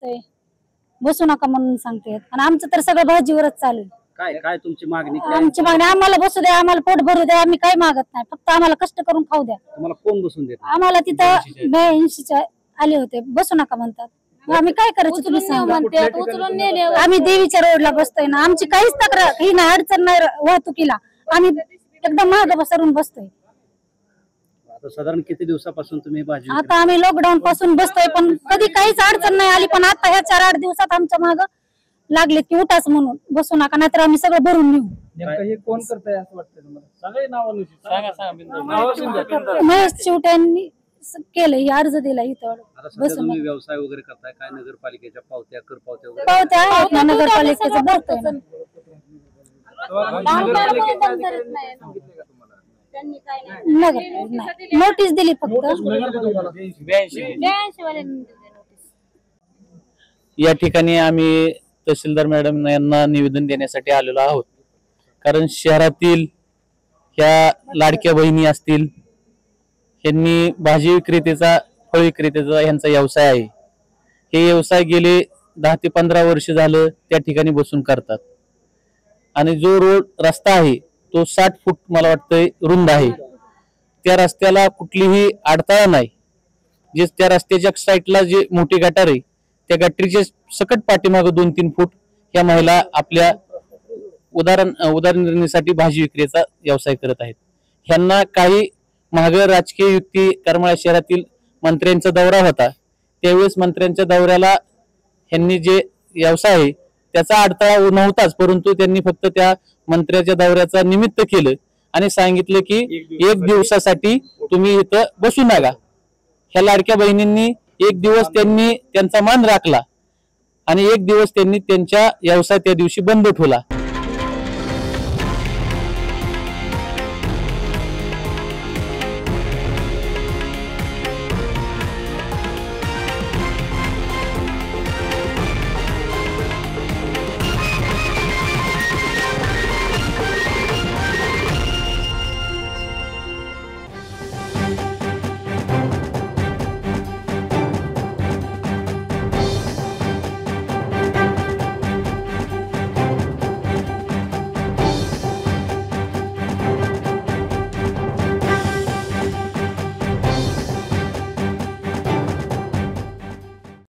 बसतोय, बसू नका म्हणून सांगते. आणि आमचं तर सगळं भाजीवरच चालू आहे. काय काय तुमची मागणी काय? आमची मागणी आम्हाला बसू द्या, आम्हाला पोट भरू द्या, आम्ही काही मागत नाही, फक्त आम्हाला कष्ट करून खाऊ द्या. तुम्हाला कोण बसून देत? आम्हाला तिथं 82 आले होते, बसू नका म्हणतात. आम्ही काय करायचं तुम्ही सांगा. आम्ही देवीच्या रोडला बसतोय ना, आमची काहीच तक्रार ही नाही, अडचण नाही वाहतुकीला. आम्ही एकदम मागं सरून बसतोय. आता साधारण किती दिवसापासून तुम्ही भाजी? आता आम्ही लॉकडाऊन पासून बसतोय, पण कधी काहीच अडचण नाही आली. पण आता ह्या 4-8 दिवसात आमच्या मागं लागले की उठाच म्हणून, बसू नका नाहीतर आम्ही सगळं भरून नेऊ. हे कोण करताय असं वाटतंय तुम्हाला? सगळे नावानुसार महेश चिवटे यांनी केलं, ही अर्ज दिला इथं बसून. तुम्ही व्यवसाय वगैरे करताय काय? नगरपालिकेच्या पावत्या, कर पावत्या वगैरे पावत्या आहेत ना नगरपालिकेचं भरतोय ना. नोटीस दिली फक्त. या ठिकाणी आम्ही तहसीलदार मॅडम यांना निवेदन देण्यासाठी आलेलो आहोत. कारण शहरातील ह्या लाडक्या बहिणी असतील, यांनी भाजी विक्रेतेचा, फळ विक्रेतेचा यांचा व्यवसाय आहे. हे व्यवसाय गेले 10 ते 15 वर्ष झालं त्या ठिकाणी बसून करतात. आणि जो रस्ता आहे तो 60 फूट मला वाटतंय रुंद आहे. त्या रस्त्याला कुठलीही अडथळा नाही. जे त्या रस्त्याच्या साईडला जे मोठी गटार आहे त्या गटारीच्या सकट पाठीमागे 2-3 फूट ह्या महिला आपल्या उदरनिर्वाहासाठी भाजी विक्रीचा व्यवसाय करत आहेत. ह्यांना काही महाग राजकीय युक्ती, करमाळा शहरातील मंत्र्यांचा दौरा होता, त्यावेळेस मंत्र्यांच्या दौऱ्याला ह्यांनी जे व्यवसाय आहे त्याचा अडथळा नव्हताच, परंतु त्यांनी फक्त त्या मंत्र्याच्या दौऱ्याचा निमित्त केलं आणि सांगितलं की 1 दिवसासाठी तुम्ही इथं बसू नका. ह्या लाडक्या बहिणींनी 1 दिवस त्यांनी त्यांचा मान राखला आणि 1 दिवस त्यांनी त्यांचा व्यवसाय त्या दिवशी बंद ठेवला.